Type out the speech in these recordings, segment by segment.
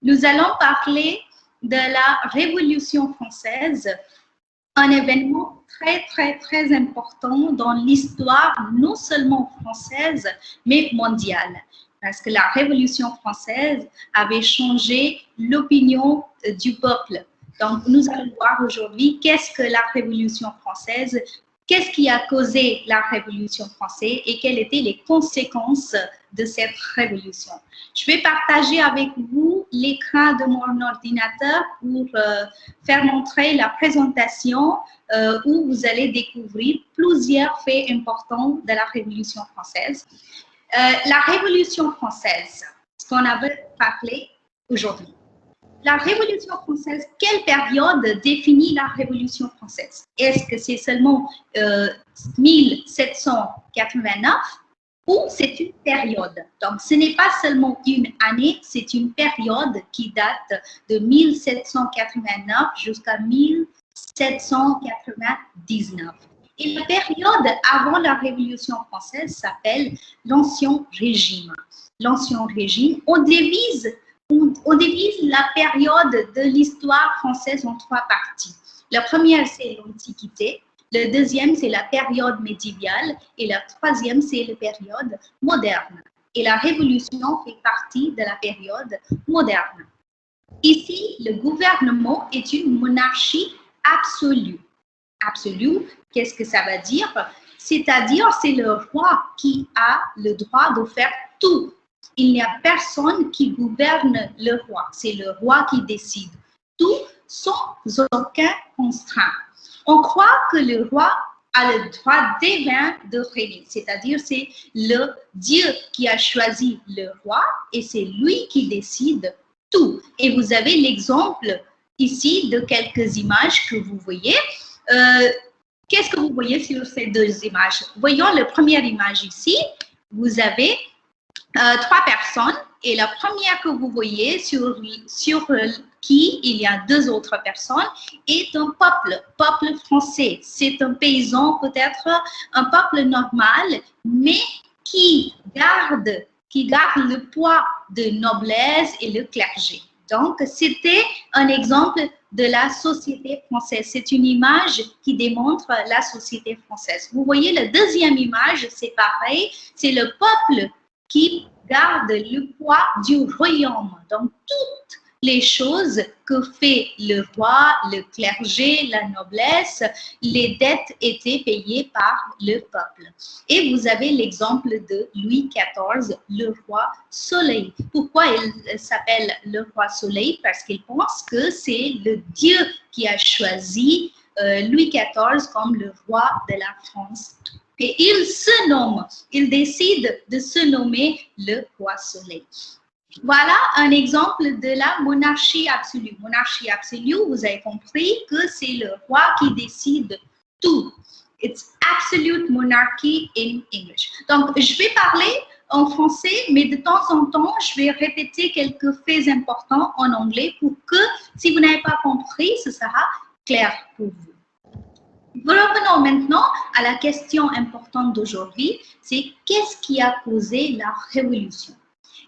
Nous allons parler de la Révolution française, un événement très important dans l'histoire non seulement française, mais mondiale. Parce que la Révolution française avait changé l'opinion du peuple. Donc, nous allons voir aujourd'hui qu'est-ce que la Révolution française, qu'est-ce qui a causé la Révolution française et quelles étaient les conséquences de cette révolution. Je vais partager avec vous l'écran de mon ordinateur pour faire montrer la présentation où vous allez découvrir plusieurs faits importants de la Révolution française. La Révolution française, ce qu'on avait parlé aujourd'hui. La Révolution française, quelle période définit la Révolution française? Est-ce que c'est seulement 1789 ou c'est une période? Donc, ce n'est pas seulement une année, c'est une période qui date de 1789 jusqu'à 1799. Et la période avant la Révolution française s'appelle l'Ancien Régime. L'Ancien Régime, on divise la période de l'histoire française en trois parties. La première, c'est l'Antiquité. La deuxième, c'est la période médiévale. Et la troisième, c'est la période moderne. Et la Révolution fait partie de la période moderne. Ici, le gouvernement est une monarchie absolue. Absolue, qu'est-ce que ça veut dire? C'est-à-dire, c'est le roi qui a le droit de faire tout. Il n'y a personne qui gouverne le roi. C'est le roi qui décide tout sans aucun constraint. On croit que le roi a le droit divin de régner, c'est-à-dire c'est le Dieu qui a choisi le roi et c'est lui qui décide tout. Et vous avez l'exemple ici de quelques images que vous voyez. Qu'est-ce que vous voyez sur ces deux images? Voyons la première image ici. Vous avez trois personnes et la première que vous voyez sur qui il y a deux autres personnes est un peuple français. C'est un paysan, peut-être un peuple normal, mais qui garde le poids de noblesse et le clergé. Donc, c'était un exemple de la société française. C'est une image qui démontre la société française. Vous voyez la deuxième image, c'est pareil, c'est le peuple qui garde le poids du royaume. Donc, toutes les choses que fait le roi, le clergé, la noblesse, les dettes étaient payées par le peuple. Et vous avez l'exemple de Louis XIV, le roi Soleil. Pourquoi il s'appelle le roi Soleil? Parce qu'il pense que c'est le Dieu qui a choisi Louis XIV comme le roi de la France. Et il décide de se nommer le roi Soleil. Voilà un exemple de la monarchie absolue. Monarchie absolue, vous avez compris que c'est le roi qui décide tout. It's absolute monarchy in English. Donc, je vais parler en français, mais de temps en temps, je vais répéter quelques faits importants en anglais pour que, si vous n'avez pas compris, ce sera clair pour vous. Revenons maintenant à la question importante d'aujourd'hui, c'est qu'est-ce qui a causé la révolution?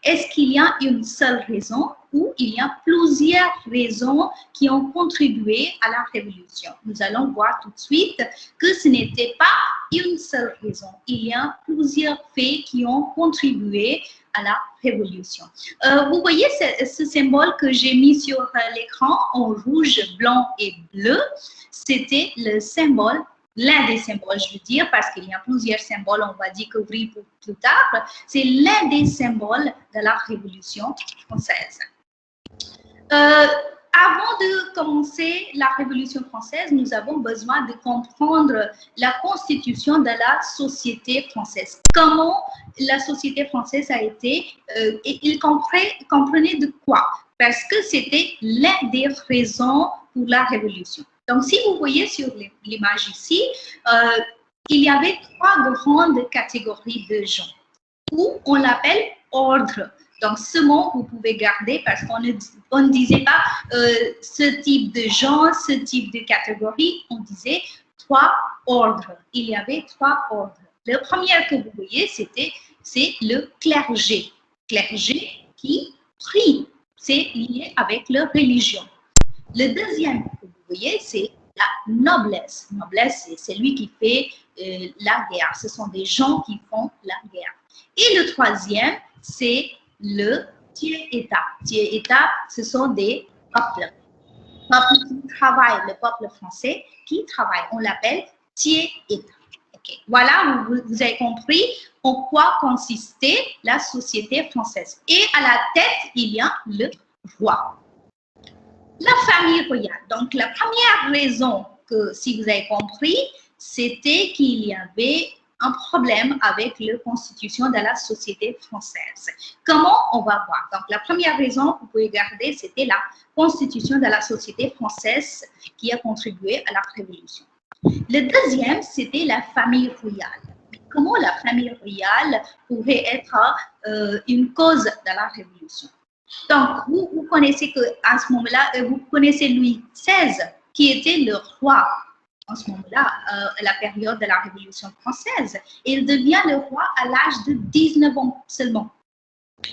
Est-ce qu'il y a une seule raison ou il y a plusieurs raisons qui ont contribué à la révolution? Nous allons voir tout de suite que ce n'était pas une seule raison. Il y a plusieurs faits qui ont contribué à la révolution. Vous voyez ce symbole que j'ai mis sur l'écran en rouge, blanc et bleu? C'était le symbole, l'un des symboles, je veux dire, parce qu'il y a plusieurs symboles, on va découvrir plus tard. C'est l'un des symboles de la Révolution française. Avant de commencer la Révolution française, nous avons besoin de comprendre la constitution de la société française. Comment la société française a été, et il comprenait de quoi? Parce que c'était l'une des raisons pour la Révolution. Donc, si vous voyez sur l'image ici, il y avait trois grandes catégories de gens, où on l'appelle ordre. Donc, ce mot, vous pouvez garder parce qu'on ne disait pas ce type de gens, ce type de catégorie, on disait trois ordres. Il y avait trois ordres. Le premier que vous voyez, c'est le clergé. Clergé qui prie. c'est lié avec leur religion. Le deuxième, vous voyez, c'est la noblesse. Noblesse, c'est celui qui fait la guerre. Ce sont des gens qui font la guerre. Et le troisième, c'est le tiers-État. Tiers-État, ce sont des peuples. Peuple qui travaille, le peuple français qui travaille. On l'appelle tiers-État. Okay. Voilà, vous avez compris en quoi consistait la société française. Et à la tête, il y a le roi. La famille royale. Donc, la première raison que, si vous avez compris, c'était qu'il y avait un problème avec la constitution de la société française. Comment? On va voir. Donc, la première raison que vous pouvez garder, c'était la constitution de la société française qui a contribué à la Révolution. Le deuxième, c'était la famille royale. Comment la famille royale pourrait être une cause de la Révolution? Donc, vous connaissez qu'à ce moment-là, vous connaissez Louis XVI, qui était le roi en ce moment-là, à la période de la Révolution française. Il devient le roi à l'âge de 19 ans seulement.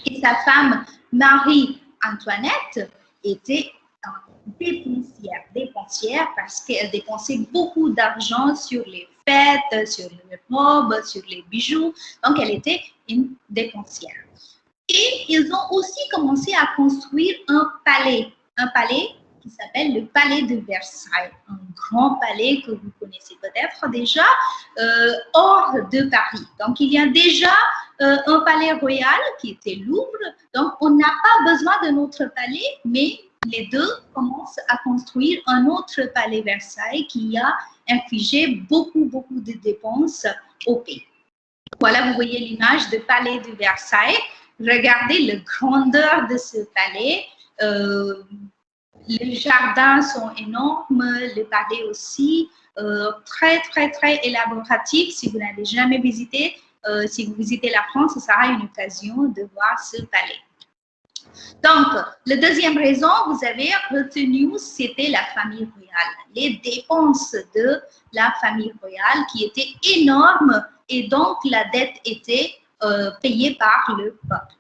Et sa femme, Marie-Antoinette, était dépensière parce qu'elle dépensait beaucoup d'argent sur les fêtes, sur les robes, sur les bijoux. Donc, elle était une dépensière. Et ils ont aussi commencé à construire un palais qui s'appelle le palais de Versailles, un grand palais que vous connaissez peut-être déjà, hors de Paris. Donc, il y a déjà un palais royal qui était Louvre, donc on n'a pas besoin d'un autre palais, mais les deux commencent à construire un autre palais Versailles qui a infligé beaucoup de dépenses au pays. Voilà, vous voyez l'image du palais de Versailles. Regardez la grandeur de ce palais. Les jardins sont énormes, le palais aussi, très élaboratif. Si vous n'avez jamais visité, si vous visitez la France, ce sera une occasion de voir ce palais. Donc, la deuxième raison, vous avez retenu, c'était la famille royale. Les dépenses de la famille royale qui étaient énormes et donc la dette était payée par le peuple.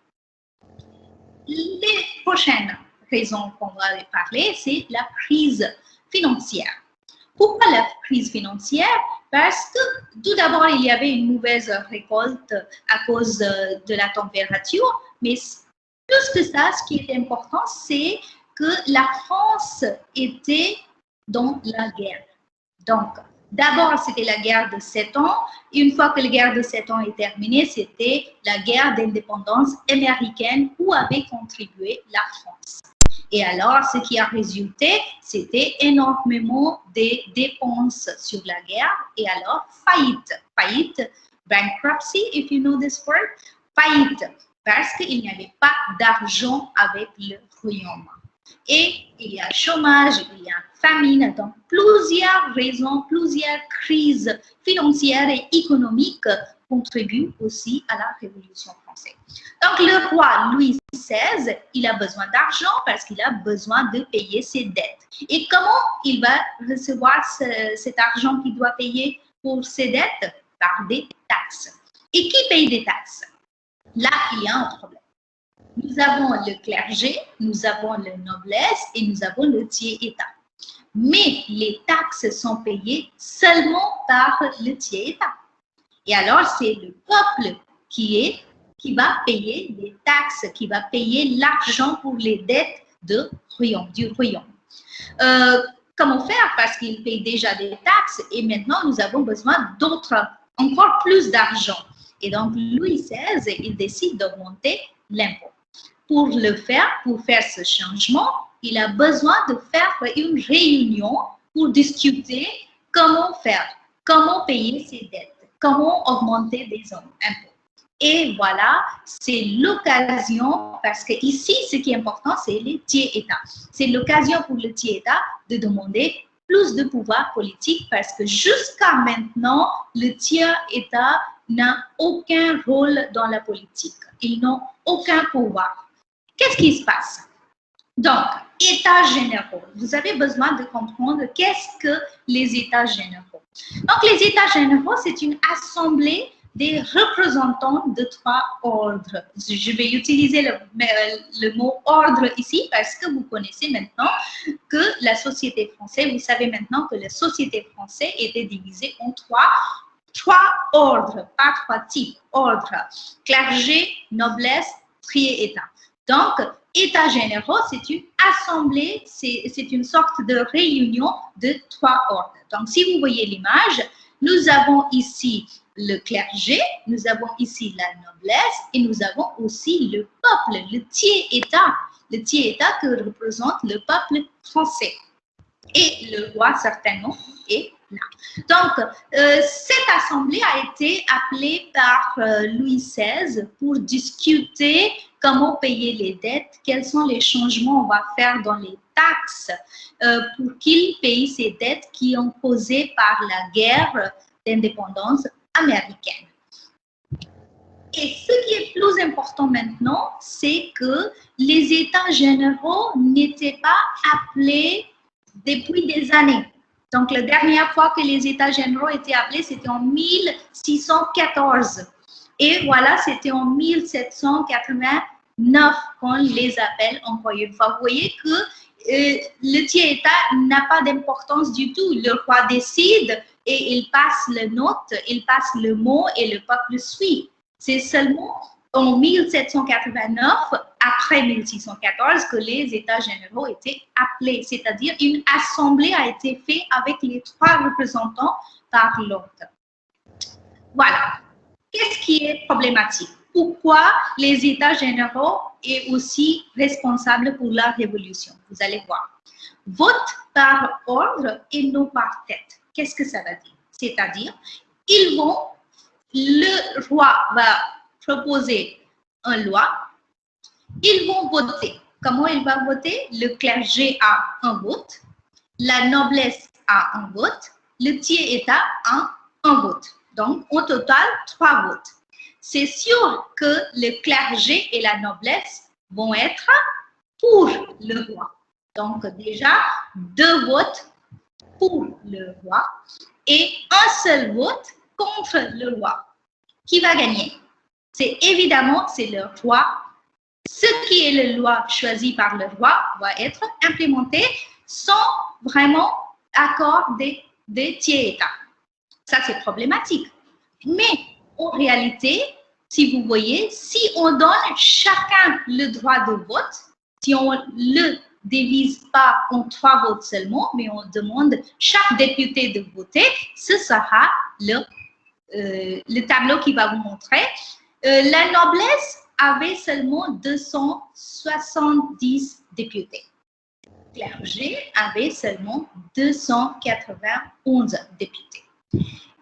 Les prochaines raisons qu'on va parler, c'est la crise financière. Pourquoi la crise financière? Parce que tout d'abord, il y avait une mauvaise récolte à cause de la température, mais plus que ça, ce qui est important, c'est que la France était dans la guerre. Donc, d'abord, c'était la guerre de 7 ans. Une fois que la guerre de 7 ans est terminée, c'était la guerre d'indépendance américaine où avait contribué la France. Et alors, ce qui a résulté, c'était énormément de dépenses sur la guerre et alors faillite. Faillite, bankruptcy, if you know this word, faillite, parce qu'il n'y avait pas d'argent avec le royaume. Et il y a chômage, il y a famine, donc plusieurs raisons, plusieurs crises financières et économiques contribuent aussi à la Révolution française. Donc le roi Louis XVI, il a besoin d'argent parce qu'il a besoin de payer ses dettes. Et comment il va recevoir cet argent qu'il doit payer pour ses dettes? Par des taxes. Et qui paye des taxes? Là, il y a un problème. Nous avons le clergé, nous avons la noblesse et nous avons le tiers-État. Mais les taxes sont payées seulement par le tiers-État. Et alors, c'est le peuple qui va payer les taxes, qui va payer l'argent pour les dettes du royaume. Comment faire? Parce qu'il paye déjà des taxes et maintenant, nous avons besoin d'autres, encore plus d'argent. Et donc, Louis XVI, il décide d'augmenter l'impôt. Pour faire ce changement, il a besoin de faire une réunion pour discuter comment faire, comment payer ses dettes, comment augmenter des impôts. Et voilà, c'est l'occasion, parce que ici, ce qui est important, c'est le tiers-État. C'est l'occasion pour le tiers-État de demander plus de pouvoir politique parce que jusqu'à maintenant, le tiers-État n'a aucun rôle dans la politique. Ils n'ont aucun pouvoir. Qu'est-ce qui se passe? Donc, États généraux. Vous avez besoin de comprendre qu'est-ce que les États généraux. Donc, les États généraux, c'est une assemblée des représentants de trois ordres. Je vais utiliser le mot ordre ici parce que vous connaissez maintenant que la société française, vous savez maintenant que la société française était divisée en trois ordres, pas trois types, ordres, clergé, noblesse, trier-état. Donc, États généraux, c'est une assemblée, c'est une sorte de réunion de trois ordres. Donc, si vous voyez l'image, nous avons ici le clergé, nous avons ici la noblesse et nous avons aussi le peuple, le tiers-État que représente le peuple français. Et le roi, certainement, est là. Donc, cette assemblée a été appelée par Louis XVI pour discuter comment payer les dettes, quels sont les changements qu'on va faire dans les taxes pour qu'il paye ces dettes qui ont causé par la guerre d'indépendance américaine. Et ce qui est plus important maintenant, c'est que les États généraux n'étaient pas appelés depuis des années. Donc, la dernière fois que les États généraux étaient appelés, c'était en 1614. Et voilà, c'était en 1789 qu'on les appelle encore une fois. Vous voyez que le tiers-État n'a pas d'importance du tout. Le roi décide et il passe la note, il passe le mot et le peuple suit. C'est seulement en 1789, après 1614, que les États généraux étaient appelés, c'est-à-dire une assemblée a été faite avec les trois représentants par l'ordre. Voilà. Qu'est-ce qui est problématique? Pourquoi les États généraux sont aussi responsables pour la révolution? Vous allez voir. Vote par ordre et non par tête. Qu'est-ce que ça veut dire? C'est-à-dire, le roi va proposer une loi, ils vont voter. Comment il va voter? Le clergé a un vote, la noblesse a un vote, le tiers-État a un vote. Donc, au total, 3 votes. C'est sûr que le clergé et la noblesse vont être pour le roi. Donc, déjà, 2 votes pour le roi et un seul vote contre le roi. Qui va gagner? C'est évidemment, c'est le roi. Ce qui est la loi choisie par le roi va être implémenté sans vraiment accord des tiers-États. Ça, c'est problématique. Mais en réalité, si vous voyez, si on donne chacun le droit de vote, si on ne le divise pas en 3 votes seulement, mais on demande chaque député de voter, ce sera le tableau qui va vous montrer. La noblesse avait seulement 270 députés. Le clergé avait seulement 291 députés.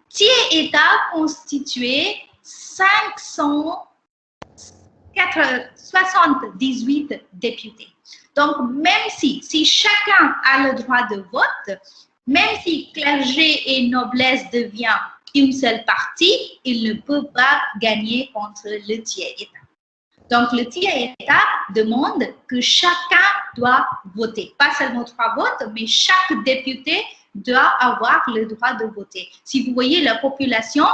Tiers-État constituait 578 députés. Donc, même si chacun a le droit de vote, même si clergé et noblesse devient une seule partie, il ne peut pas gagner contre le tiers-État. Donc, le tiers-État demande que chacun doit voter. Pas seulement 3 votes, mais chaque député doit avoir le droit de voter. Si vous voyez la population,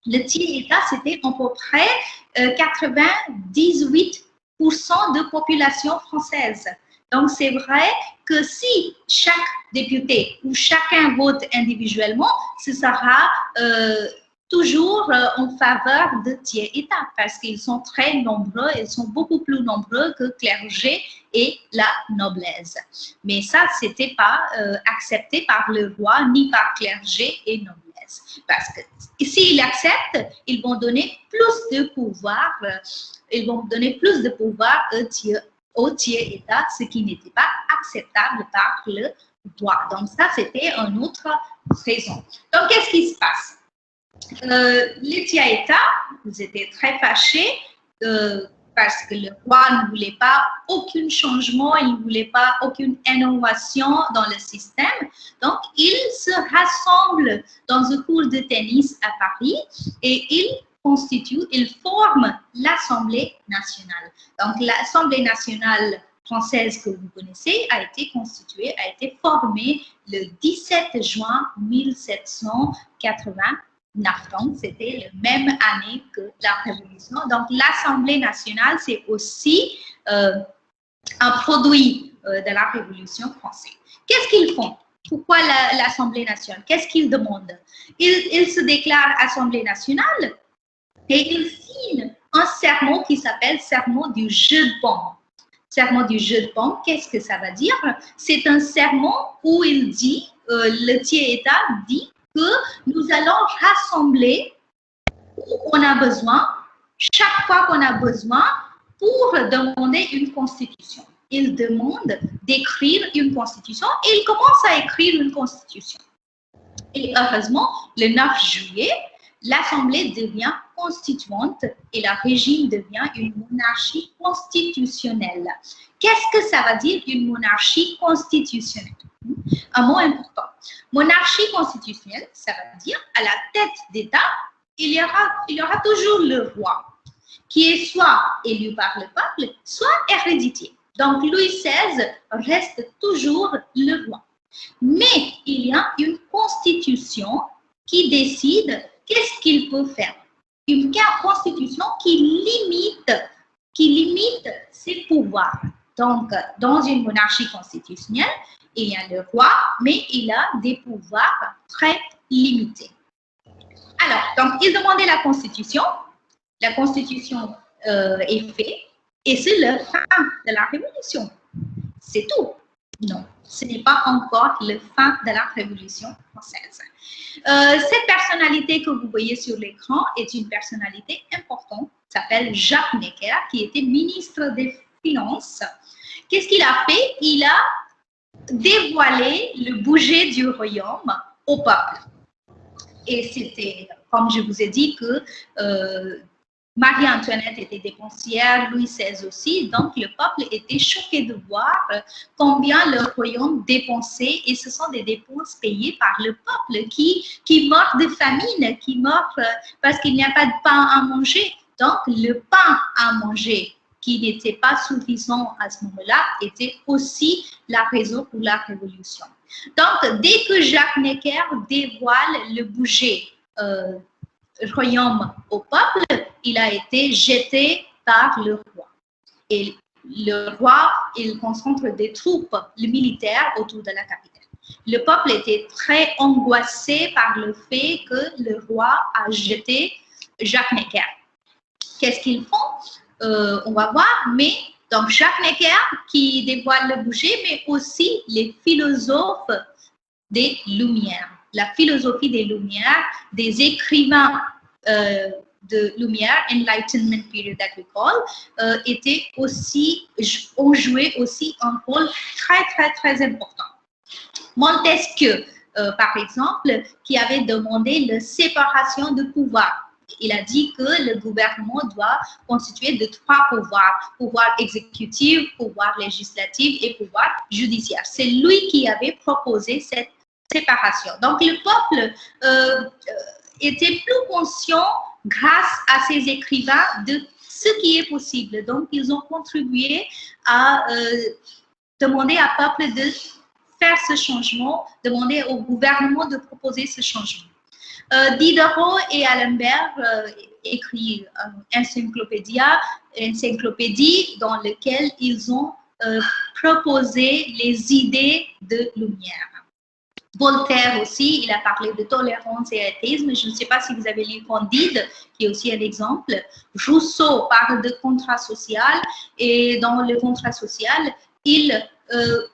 le tiers-État, c'était à peu près 98% de population française. Donc, c'est vrai que si chaque député ou chacun vote individuellement, ce sera toujours en faveur de tiers-État parce qu'ils sont très nombreux, ils sont beaucoup plus nombreux que clergé et la noblesse. Mais ça, ce n'était pas accepté par le roi ni par clergé et noblesse. Parce que s'ils acceptent, ils vont donner plus de pouvoir, au tiers-État, ce qui n'était pas acceptable par le roi. Donc ça, c'était une autre raison. Donc, qu'est-ce qui se passe? Les tiers-États, ils étaient très fâchés parce que le roi ne voulait pas aucun changement, il ne voulait pas aucune innovation dans le système. Donc, ils se rassemblent dans un cours de tennis à Paris et ils forment l'Assemblée nationale. Donc, l'Assemblée nationale française que vous connaissez a été formée le 17 juin 1789. Donc, c'était la même année que la Révolution. Donc, l'Assemblée nationale, c'est aussi un produit de la Révolution française. Qu'est-ce qu'ils font? Pourquoi l'Assemblée nationale? Qu'est-ce qu'ils demandent? Ils se déclarent Assemblée nationale et ils signent un serment qui s'appelle serment du jeu de paume. Serment du jeu de paume, qu'est-ce que ça va dire? C'est un serment où il dit, le tiers-État dit que nous allons rassembler où on a besoin, chaque fois qu'on a besoin, pour demander une constitution. Il demande d'écrire une constitution et il commence à écrire une constitution. Et heureusement, le 9 juillet, l'Assemblée devient constituante et le régime devient une monarchie constitutionnelle. Qu'est-ce que ça va dire une monarchie constitutionnelle? Un mot important. Monarchie constitutionnelle, ça va dire à la tête d'État, il y aura toujours le roi, qui est soit élu par le peuple, soit héréditaire. Donc, Louis XVI reste toujours le roi. Mais il y a une constitution qui décide qu'est-ce qu'il peut faire. Une constitution qui limite ses pouvoirs. Donc, dans une monarchie constitutionnelle, il y a le roi, mais il a des pouvoirs très limités. Alors, donc, il demandait la constitution est faite, et c'est la fin de la Révolution. C'est tout. Non, ce n'est pas encore la fin de la Révolution française. Cette personnalité que vous voyez sur l'écran est une personnalité importante, s'appelle Jacques Necker, qui était ministre des Finances. Qu'est-ce qu'il a fait? Il a dévoilé le budget du royaume au peuple. Et c'était, comme je vous ai dit, que Marie-Antoinette était dépensière, Louis XVI aussi, donc le peuple était choqué de voir combien le royaume dépensait, et ce sont des dépenses payées par le peuple qui meurt de famine, qui meurt parce qu'il n'y a pas de pain à manger. Donc le pain à manger qui n'était pas suffisant à ce moment-là était aussi la raison pour la Révolution. Donc dès que Jacques Necker dévoile le budget royaume au peuple, il a été jeté par le roi. Et le roi, il concentre des troupes militaires autour de la capitale. Le peuple était très angoissé par le fait que le roi a jeté Jacques Necker. Qu'est-ce qu'ils font? On va voir, mais donc Jacques Necker qui dévoile le budget, mais aussi les philosophes des Lumières. La philosophie des Lumières, des écrivains de Lumière, Enlightenment period that we call, ont joué aussi un rôle très, très, très important. Montesquieu, par exemple, qui avait demandé la séparation de pouvoir. Il a dit que le gouvernement doit constituer de 3 pouvoirs, pouvoir exécutif, pouvoir législatif et pouvoir judiciaire. C'est lui qui avait proposé cette séparation. Donc, le peuple était plus conscient, grâce à ces écrivains, de ce qui est possible. Donc, ils ont contribué à demander au peuple de faire ce changement, demander au gouvernement de proposer ce changement. Diderot et Alembert écrivent une encyclopédie dans laquelle ils ont proposé les idées de Lumière. Voltaire aussi, il a parlé de tolérance et athéisme. Je ne sais pas si vous avez lu Candide, qui est aussi un exemple. Rousseau parle de contrat social, et dans le contrat social, il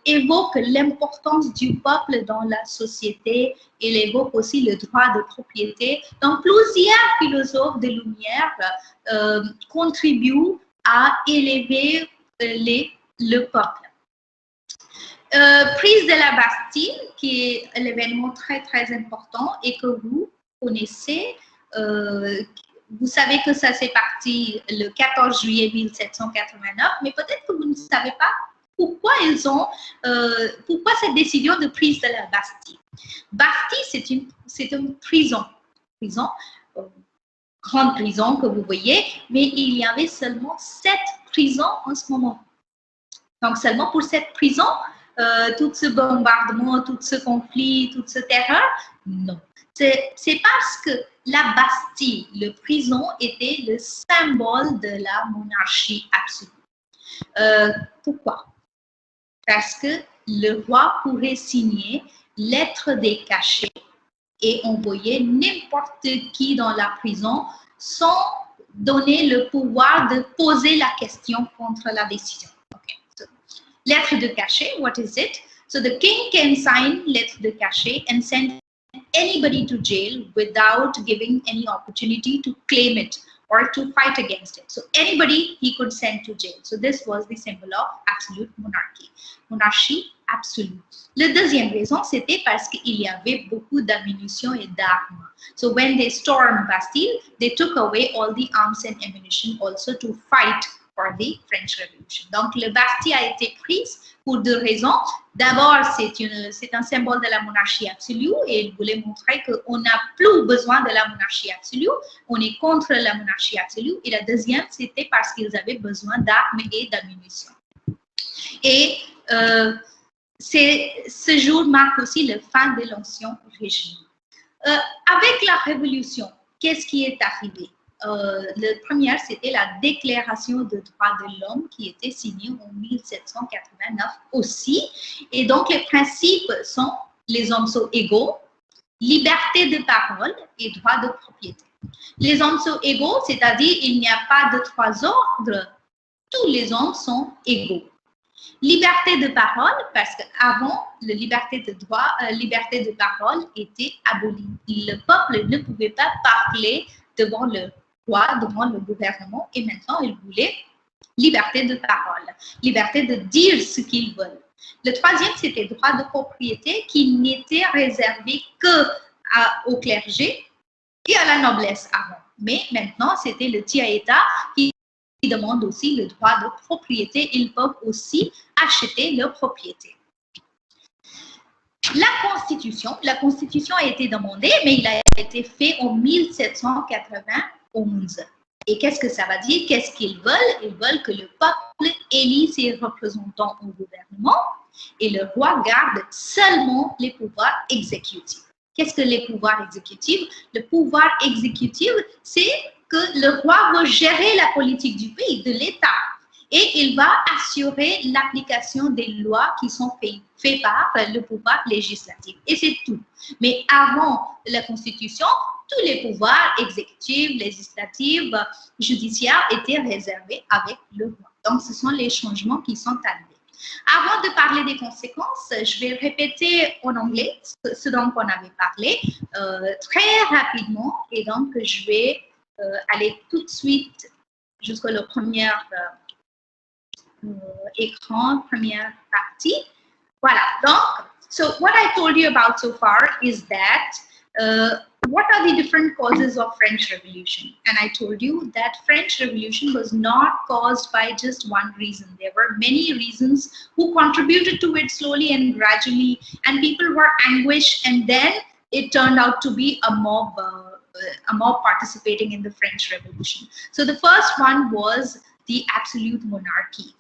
évoque l'importance du peuple dans la société. Il évoque aussi le droit de propriété. Donc, plusieurs philosophes de Lumière contribuent à élever le peuple. Prise de la Bastille, qui est un événement très, très important et que vous connaissez. Vous savez que ça s'est parti le 14 juillet 1789, mais peut-être que vous ne savez pas pourquoi pourquoi cette décision de prise de la Bastille. Bastille, c'est une prison, grande prison que vous voyez, mais il y avait seulement 7 prisons en ce moment. Donc seulement pour cette prison, tout ce bombardement, tout ce conflit, toute ce terreur, non. C'est parce que la Bastille, le prison, était le symbole de la monarchie absolue. Pourquoi? Parce que le roi pourrait signer lettre des cachets et envoyer n'importe qui dans la prison sans donner le pouvoir de poser la question contre la décision. Okay. So, lettre de cachet, what is it? So the king can sign lettre de cachet and send anybody to jail without giving any opportunity to claim it or to fight against it. So anybody he could send to jail. So this was the symbol of absolute monarchy. Monarchie absolue. La deuxième raison, c'était parce qu'il y avait beaucoup d'ammunition et d'armes. So when they stormed Bastille, they took away all the arms and ammunition also to fight for the French Revolution. Donc, le Bastille a été prise pour deux raisons. D'abord, c'est un symbole de la monarchie absolue et il voulait montrer qu'on n'a plus besoin de la monarchie absolue, on est contre la monarchie absolue. Et la deuxième, c'était parce qu'ils avaient besoin d'armes et d'ammunition. Et ce jour marque aussi la fin de l'ancien régime. Avec la Révolution, qu'est-ce qui est arrivé? Le premier, c'était la Déclaration des droits de l'homme qui était signée en 1789 aussi. Et donc, les principes sont les hommes sont égaux, liberté de parole et droit de propriété. Les hommes sont égaux, c'est-à-dire il n'y a pas de trois ordres, tous les hommes sont égaux. Liberté de parole, parce qu'avant, la liberté de parole était abolie. Le peuple ne pouvait pas parler devant le roi, devant le gouvernement, et maintenant, il voulait liberté de parole, liberté de dire ce qu'ils veulent. Le troisième, c'était droit de propriété qui n'était réservé qu'au clergé et à la noblesse avant. Mais maintenant, c'était le tiers-État qui demande aussi le droit de propriété. Ils peuvent aussi acheter leur propriété. La Constitution a été demandée, mais il a été fait en 1791. Et qu'est-ce que ça va dire? Qu'est-ce qu'ils veulent? Ils veulent que le peuple élit ses représentants au gouvernement et le roi garde seulement les pouvoirs exécutifs. Qu'est-ce que les pouvoirs exécutifs? Le pouvoir exécutif, c'est que le roi va gérer la politique du pays, de l'État. Et il va assurer l'application des lois qui sont faites par le pouvoir législatif. Et c'est tout. Mais avant la Constitution, tous les pouvoirs exécutifs, législatifs, judiciaires étaient réservés avec le roi. Donc, ce sont les changements qui sont arrivés. Avant de parler des conséquences, je vais répéter en anglais ce dont on avait parlé très rapidement. Et donc, je vais aller tout de suite jusqu'au premier écran, première partie. Voilà. Donc, so what I told you about so far is that what are the different causes of French Revolution? And I told you that French Revolution was not caused by just one reason. There were many reasons who contributed to it slowly and gradually, and people were anguished, and then it turned out to be a mob participating in the French Revolution. So the first one was the absolute monarchy.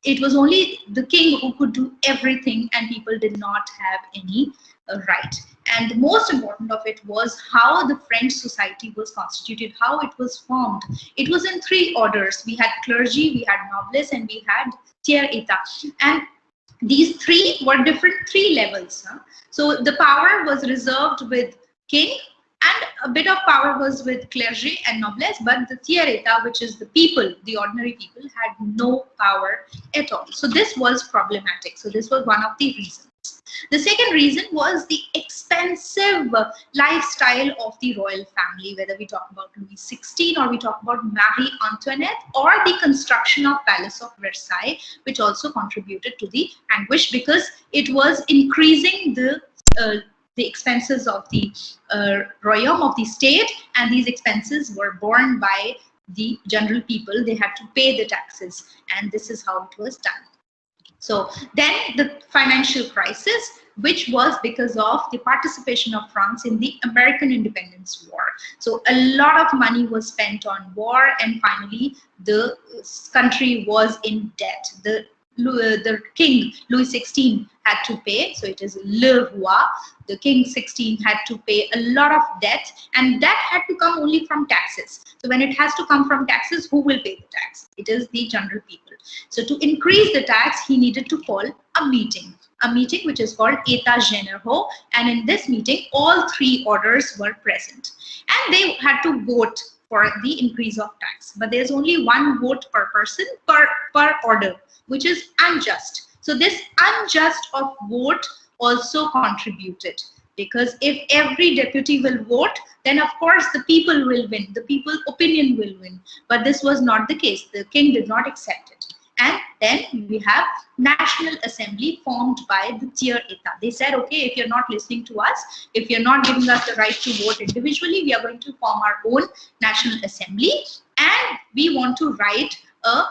It was only the king who could do everything, and people did not have any right. And the most important of it was how the French society was constituted, how it was formed. It was in three orders. We had clergy, we had noblesse, and we had tiers-état. And these three were different three levels. So the power was reserved with king, and a bit of power was with clergy and noblesse, but the tiers-état, which is the people, the ordinary people, had no power at all. So this was problematic. So this was one of the reasons. The second reason was the expensive lifestyle of the royal family, whether we talk about Louis XVI or we talk about Marie Antoinette, or the construction of Palace of Versailles, which also contributed to the anguish because it was increasing the expenses of the royaume, of the state, and these expenses were borne by the general people. They had to pay the taxes, and this is how it was done. So then the financial crisis, which was because of the participation of France in the American Independence War. So a lot of money was spent on war, and finally the country was in debt. The the king Louis XVI had to pay. So it is Le Roi. The king 16 had to pay a lot of debt, and that had to come only from taxes. So when it has to come from taxes, who will pay the tax? It is the general people. So to increase the tax, he needed to call a meeting which is called États Généraux, and in this meeting all three orders were present, and they had to vote for the increase of tax. But there's only one vote per person per order, which is unjust. So this unjust of vote also contributed, because if every deputy will vote, then of course the people will win, the people's opinion will win. But this was not the case. The king did not accept it. And then we have National Assembly formed by the tiers état. They said, okay, if you're not listening to us, if you're not giving us the right to vote individually, we are going to form our own National Assembly, and we want to write a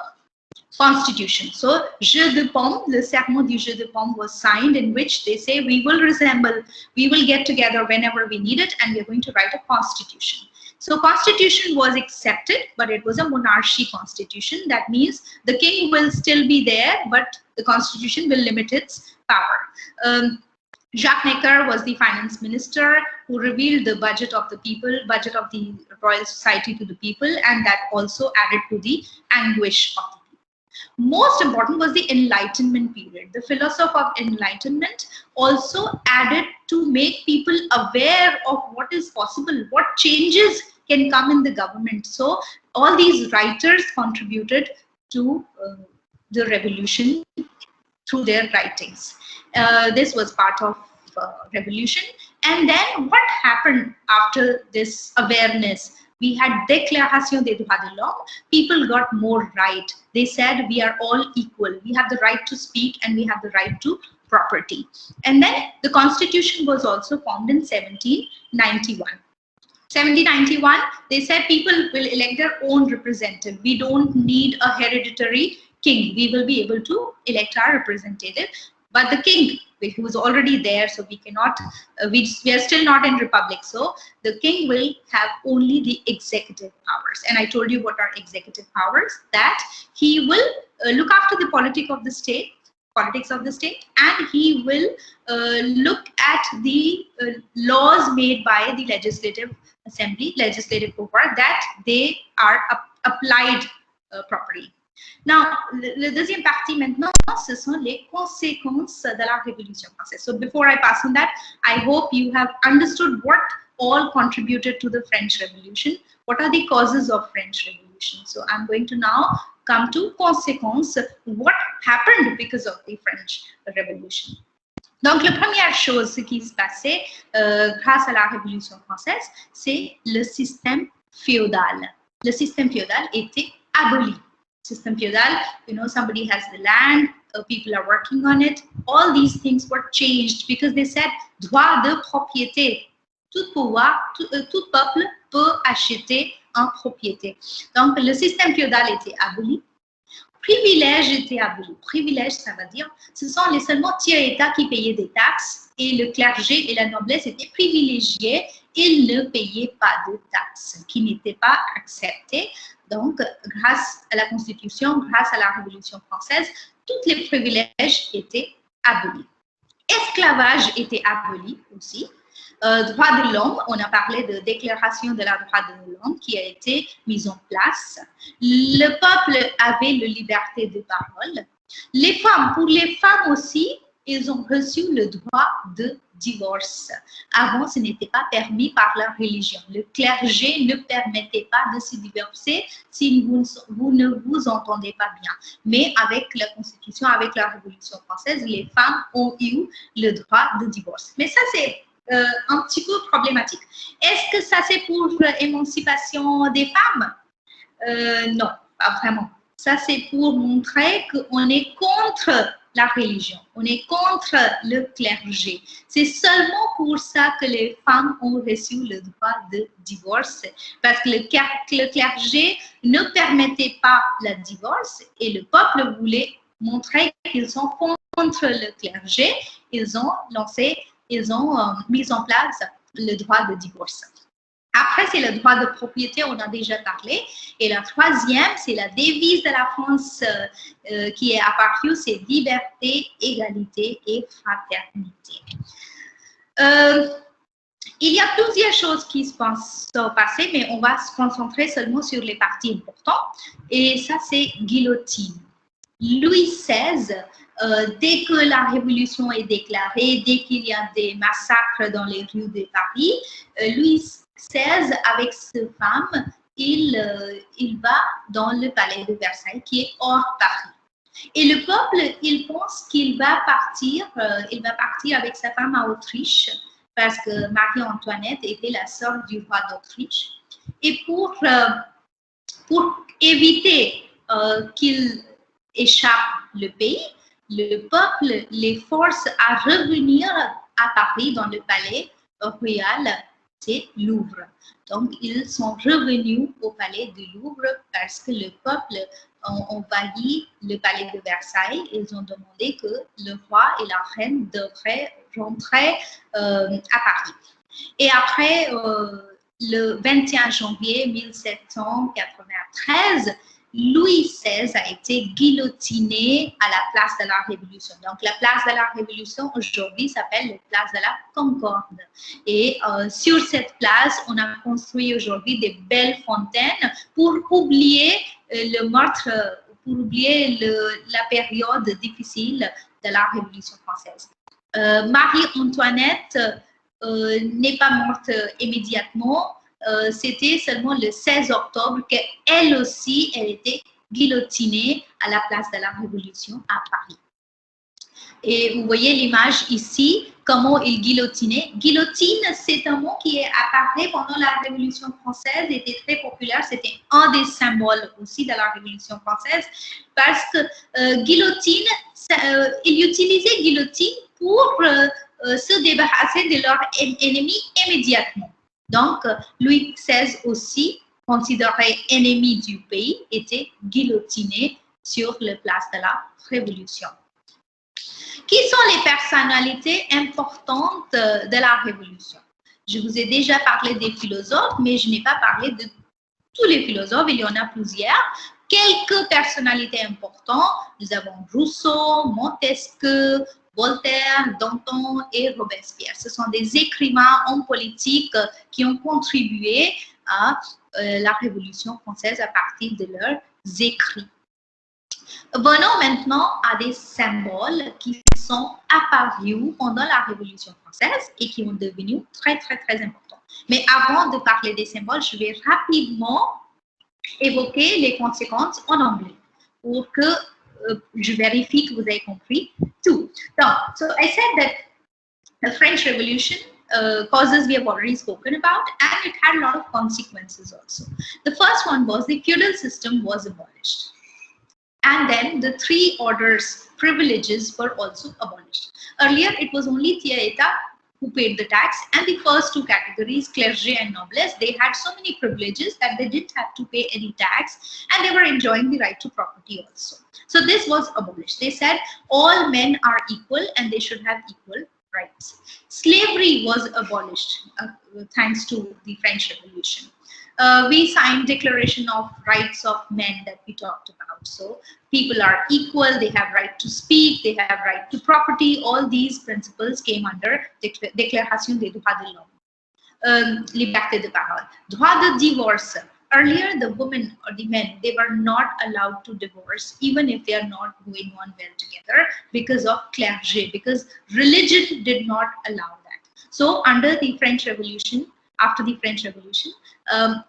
constitution. So, Jeu de Paume, le serment du Jeu de Paume was signed, in which they say we will get together whenever we need it, and we're going to write a constitution. So constitution was accepted, but it was a monarchy constitution. That means the king will still be there, but the constitution will limit its power. Jacques Necker was the finance minister who revealed the budget of the people, budget of the Royal Society to the people, and that also added to the anguish of the people. Most important was the Enlightenment period. The philosophy of Enlightenment also added to make people aware of what is possible, what changes can come in the government. So all these writers contributed to the revolution through their writings. This was part of revolution. And then what happened after this awareness? We had Déclaration des droits de l'homme. People got more right. They said we are all equal. We have the right to speak, and we have the right to property. And then the constitution was also formed in 1791. 1791, they said people will elect their own representative. We don't need a hereditary king. We will be able to elect our representative. But the king, who is already there, so we cannot, we are still not in republic. So the king will have only the executive powers. And I told you what are executive powers, that he will look after the politics of the state, and he will look at the laws made by the legislative assembly, legislative power, that they are applied properly. Now, la deuxième partie maintenant, ce sont les conséquences de la Révolution française. So before I pass on that, I hope you have understood what all contributed to the French Revolution. What are the causes of French Revolution? So I'm going to now come to conséquences, what happened because of the French Revolution. Donc, la première chose qui se passait grâce à la Révolution française, c'est le système féodal. Le système féodal était aboli. System feudal, you know, somebody has the land, people are working on it. All these things were changed because they said droit de propriété. Tout pouvoir, tout peuple peut acheter en propriété. Donc, le système féodal était aboli. Privilège était aboli. Privilège, ça veut dire, ce sont les seulement tiers-états qui payaient des taxes, et le clergé et la noblesse étaient privilégiés. Ils ne payaient pas de taxes, qui n'étaient pas acceptées. Donc, grâce à la Constitution, grâce à la Révolution française, tous les privilèges étaient abolis. Esclavage était aboli aussi. Droit de l'homme, on a parlé de déclaration de la droit de l'homme qui a été mise en place. Le peuple avait la liberté de parole. Les femmes, pour les femmes aussi, ils ont reçu le droit de divorce. Avant, ce n'était pas permis par la religion. Le clergé ne permettait pas de se divorcer si vous ne vous entendez pas bien. Mais avec la Constitution, avec la Révolution française, les femmes ont eu le droit de divorce. Mais ça, c'est un petit peu problématique. Est-ce que ça, c'est pour l'émancipation des femmes? Non, pas vraiment. Ça, c'est pour montrer qu'on est contre la religion, on est contre le clergé. C'est seulement pour ça que les femmes ont reçu le droit de divorce, parce que le clergé ne permettait pas le divorce et le peuple voulait montrer qu'ils sont contre le clergé. Ils ont mis en place le droit de divorce. Après, c'est le droit de propriété, on a déjà parlé. Et la troisième, c'est la devise de la France qui est apparue, c'est liberté, égalité et fraternité. Il y a plusieurs choses qui se sont passées, mais on va se concentrer seulement sur les parties importantes. Et ça, c'est guillotine. Louis XVI, dès que la révolution est déclarée, dès qu'il y a des massacres dans les rues de Paris, Louis XVI, avec sa femme, il va dans le palais de Versailles, qui est hors Paris. Et le peuple, il pense qu'il va partir avec sa femme à Autriche, parce que Marie-Antoinette était la sœur du roi d'Autriche. Et pour éviter qu'il échappe le pays, le peuple les force à revenir à Paris dans le palais royal, c'est Louvre. Donc, ils sont revenus au palais du Louvre parce que le peuple a envahi le palais de Versailles. Ils ont demandé que le roi et la reine devraient rentrer à Paris. Et après, le 21 janvier 1793, Louis XVI a été guillotiné à la place de la Révolution. Donc, la place de la Révolution aujourd'hui s'appelle la place de la Concorde. Et sur cette place, on a construit aujourd'hui des belles fontaines pour oublier le meurtre, pour oublier la période difficile de la Révolution française. Marie-Antoinette n'est pas morte immédiatement. C'était seulement le 16 octobre qu'elle aussi, elle était guillotinée à la place de la Révolution à Paris. Et vous voyez l'image ici, comment il guillotinait. Guillotine, c'est un mot qui est apparu pendant la Révolution française, était très populaire, c'était un des symboles aussi de la Révolution française, parce que guillotine, il utilisait guillotine pour se débarrasser de leur ennemi immédiatement. Donc, Louis XVI aussi, considéré ennemi du pays, était guillotiné sur la place de la Révolution. Qui sont les personnalités importantes de la Révolution? Je vous ai déjà parlé des philosophes, mais je n'ai pas parlé de tous les philosophes, il y en a plusieurs. Quelques personnalités importantes, nous avons Rousseau, Montesquieu, Voltaire, Danton et Robespierre. Ce sont des écrivains, hommes politiques qui ont contribué à la Révolution française à partir de leurs écrits. Venons maintenant à des symboles qui sont apparus pendant la Révolution française et qui sont devenus très, très, très importants. Mais avant de parler des symboles, je vais rapidement évoquer les conséquences en anglais pour que je vérifie que vous avez compris tout. So I said that the French Revolution causes we have already spoken about, and it had a lot of consequences also. The first one was the feudal system was abolished. And then the three orders privileges were also abolished. Earlier, it was only tiers état who paid the tax, and the first two categories, clergy and noblesse, they had so many privileges that they didn't have to pay any tax, and they were enjoying the right to property also. So this was abolished. They said all men are equal and they should have equal rights. Slavery was abolished thanks to the French Revolution. We signed Declaration of Rights of Men that we talked about. So people are equal, they have right to speak, they have right to property. All these principles came under Déclaration des droits de l'homme. Liberté de parole. Droit de divorce. Earlier, the women or the men, they were not allowed to divorce, even if they are not going on well together, because of clergé, because religion did not allow that. So under the French Revolution, after the French Revolution,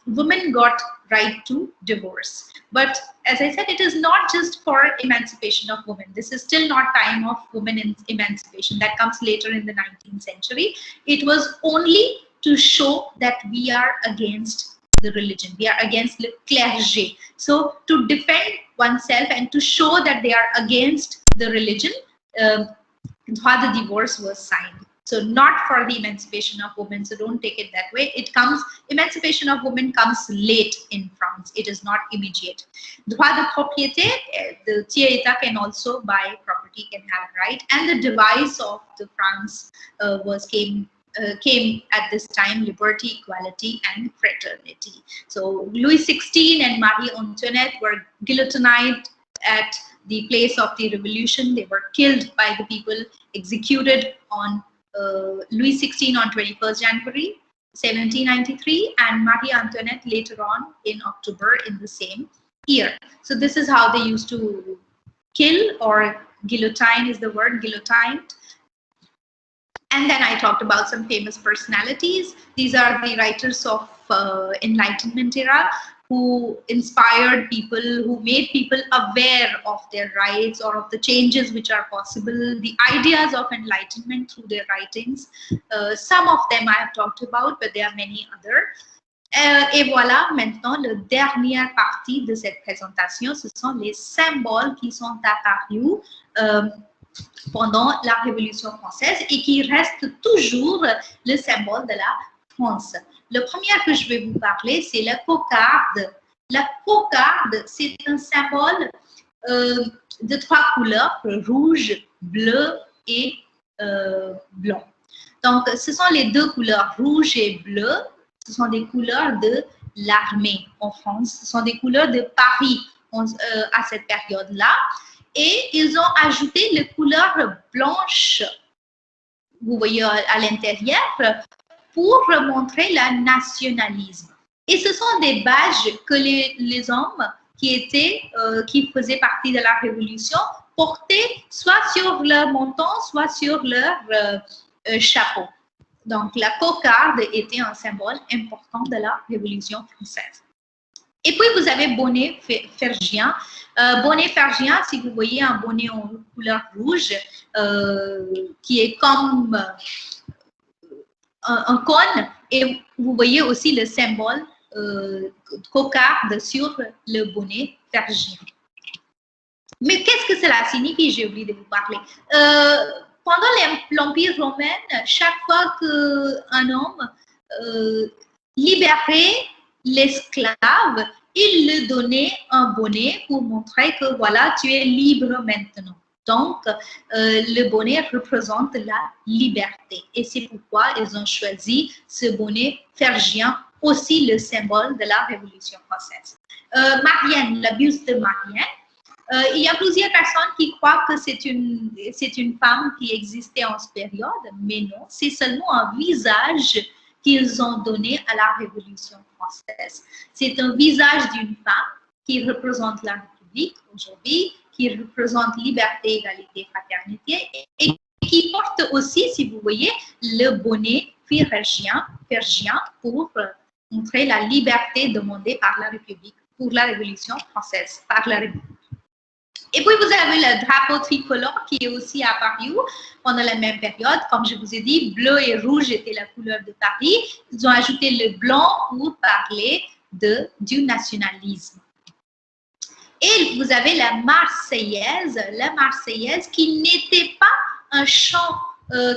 women got right to divorce. But as I said, it is not just for emancipation of women. This is still not time of women emancipation. That comes later in the 19th century. It was only to show that we are against the religion. We are against the clergé. So to defend oneself and to show that they are against the religion, droit de divorce was signed. So not for the emancipation of women. So don't take it that way. It comes, emancipation of women comes late in France. It is not immediate. Droit de propriété, the tiers état can also buy property, can have right. And the device of the France came came at this time: liberty, equality, and fraternity. So Louis XVI and Marie Antoinette were guillotined at the place of the revolution. They were killed by the people, executed on Louis XVI on 21st January 1793, and Marie Antoinette later on in October in the same year. So this is how they used to kill, or guillotine is the word, guillotined. And then I talked about some famous personalities. These are the writers of Enlightenment era, who inspired people, who made people aware of their rights or of the changes which are possible, the ideas of enlightenment through their writings. Some of them I have talked about, but there are many others. Et voilà, maintenant, la dernière partie de cette présentation, ce sont les symboles qui sont apparus pendant la Révolution française et qui restent toujours le symbole de la France. Le premier que je vais vous parler, c'est la cocarde. La cocarde, c'est un symbole de 3 couleurs, rouge, bleu et blanc. Donc, ce sont les 2 couleurs, rouge et bleu. Ce sont des couleurs de l'armée en France. Ce sont des couleurs de Paris à cette période-là. Et ils ont ajouté les couleurs blanches, vous voyez à l'intérieur, pour montrer le nationalisme. Et ce sont des badges que les hommes qui faisaient partie de la Révolution portaient soit sur leur menton, soit sur leur chapeau. Donc, la cocarde était un symbole important de la Révolution française. Et puis, vous avez bonnet phrygien. Bonnet phrygien, si vous voyez un bonnet en couleur rouge, qui est comme un cône, et vous voyez aussi le symbole cocarde sur le bonnet phrygien. Mais qu'est-ce que cela signifie? J'ai oublié de vous parler. Pendant l'Empire romain, chaque fois qu'un homme libérait l'esclave, il lui donnait un bonnet pour montrer que voilà, tu es libre maintenant. Donc, le bonnet représente la liberté. Et c'est pourquoi ils ont choisi ce bonnet phrygien, aussi le symbole de la Révolution française. Marianne, la buste de Marianne. Il y a plusieurs personnes qui croient que c'est une femme qui existait en cette période, mais non, c'est seulement un visage qu'ils ont donné à la Révolution française. C'est un visage d'une femme qui représente la République aujourd'hui, qui représente liberté, égalité, fraternité, et qui porte aussi, si vous voyez, le bonnet phrygien pour montrer la liberté demandée par la République, pour la Révolution française, par la République. Et puis, vous avez le drapeau tricolore qui est aussi apparu pendant la même période. Comme je vous ai dit, bleu et rouge étaient la couleur de Paris. Ils ont ajouté le blanc pour parler du nationalisme. Et vous avez la Marseillaise qui n'était pas un chant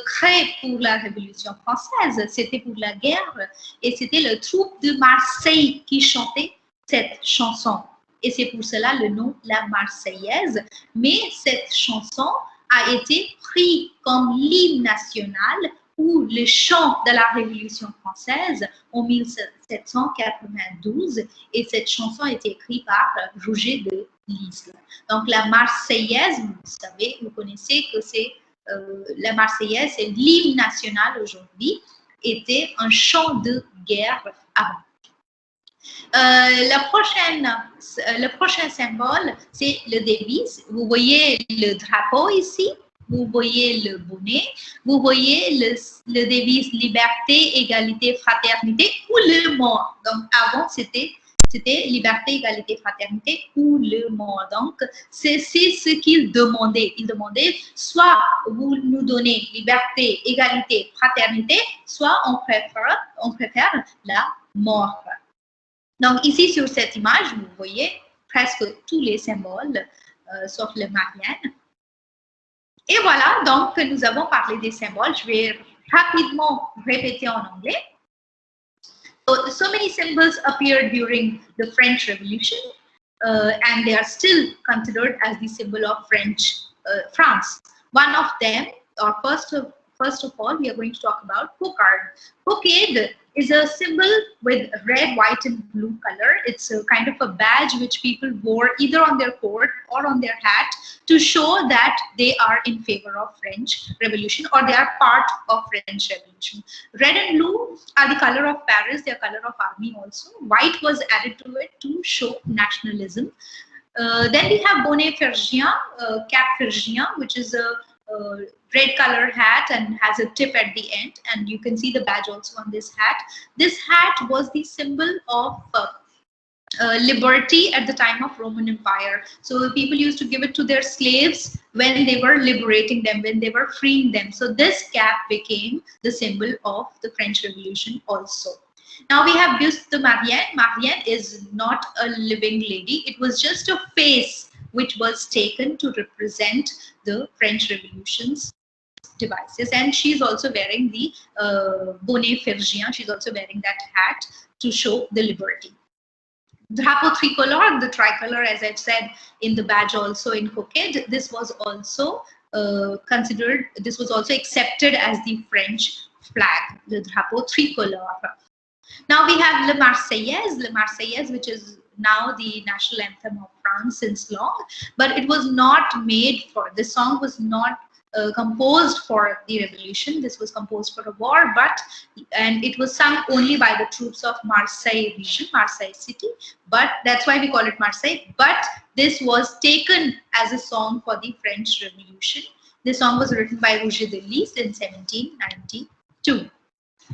créé pour la Révolution française, c'était pour la guerre. Et c'était le troupe de Marseille qui chantait cette chanson. Et c'est pour cela le nom La Marseillaise. Mais cette chanson a été prise comme l'hymne national ou le chant de la Révolution française en 1792. Et cette chanson a été écrite par Roger de Lisle. Donc la Marseillaise, vous savez, vous connaissez que c'est la Marseillaise, c'est l'hymne national aujourd'hui, était un chant de guerre avant. Le prochain symbole, c'est le devise. Vous voyez le drapeau ici, vous voyez le bonnet, vous voyez le devise liberté, égalité, fraternité ou le mort. Donc avant, c'était liberté, égalité, fraternité ou le mort. Donc c'est ce qu'ils demandaient. Ils demandaient soit vous nous donnez liberté, égalité, fraternité, soit on préfère la mort. Donc, ici, sur cette image, vous voyez presque tous les symboles, sauf le Marianne. Et voilà, donc, nous avons parlé des symboles. Je vais rapidement répéter en anglais. So many symbols appeared during the French Revolution, and they are still considered as the symbol of France. One of them, or first of all, we are going to talk about cocarde. Cocarde is a symbol with red, white, and blue color. It's a kind of a badge which people wore either on their coat or on their hat to show that they are in favor of French Revolution or they are part of French Revolution. Red and blue are the color of Paris, they are color of army also. White was added to it to show nationalism. Then we have bonnet phrygien, cap phrygien, which is a red color hat and has a tip at the end, and you can see the badge also on this hat. This hat was the symbol of liberty at the time of Roman Empire. So people used to give it to their slaves when they were liberating them, when they were freeing them. So this cap became the symbol of the French Revolution also. Now we have Buste de Marianne. Marianne is not a living lady. It was just a face which was taken to represent the French Revolution's devices. And she's also wearing the bonnet phrygien. She's also wearing that hat to show the liberty. Drapeau tricolore, the tricolor, as I've said, in the badge also in cocarde, this was also considered, this was also accepted as the French flag, the Drapeau tricolore. Now we have Le Marseillaise, which is now the national anthem of France since long, but it was not made for, this song was not composed for the revolution. This was composed for a war, and it was sung only by the troops of Marseille region, Marseille city, but that's why we call it Marseille. But this was taken as a song for the French Revolution. This song was written by Roger de Lisle in 1792.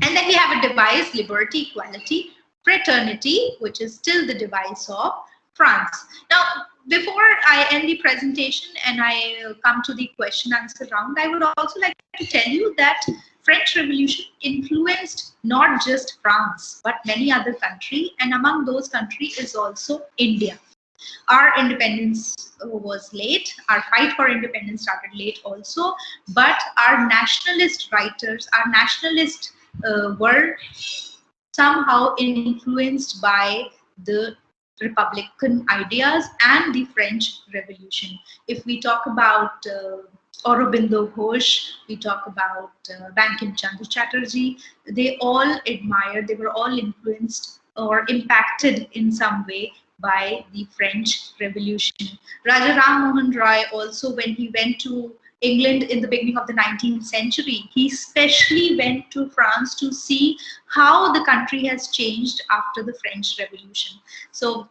And then we have a device, liberty, equality, fraternity, which is still the device of France. Now, before I end the presentation and I come to the question answer round, I would also like to tell you that French Revolution influenced not just France, but many other countries, and among those countries is also India. Our independence was late, our fight for independence started late also, but our nationalist writers, our nationalists were somehow influenced by the Republican ideas and the French Revolution. If we talk about Aurobindo Ghosh, we talk about Bankim Chandra Chatterjee, they all admired, they were all influenced or impacted in some way by the French Revolution. Raja Ram Mohan Roy also, when he went to England in the beginning of the 19th century, he specially went to France to see how the country has changed after the French Revolution. So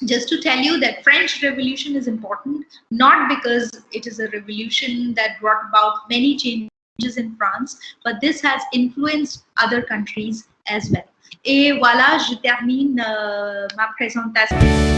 just to tell you that French Revolution is important, not because it is a revolution that brought about many changes in France, but this has influenced other countries as well. Et voilà, je termine ma présentation.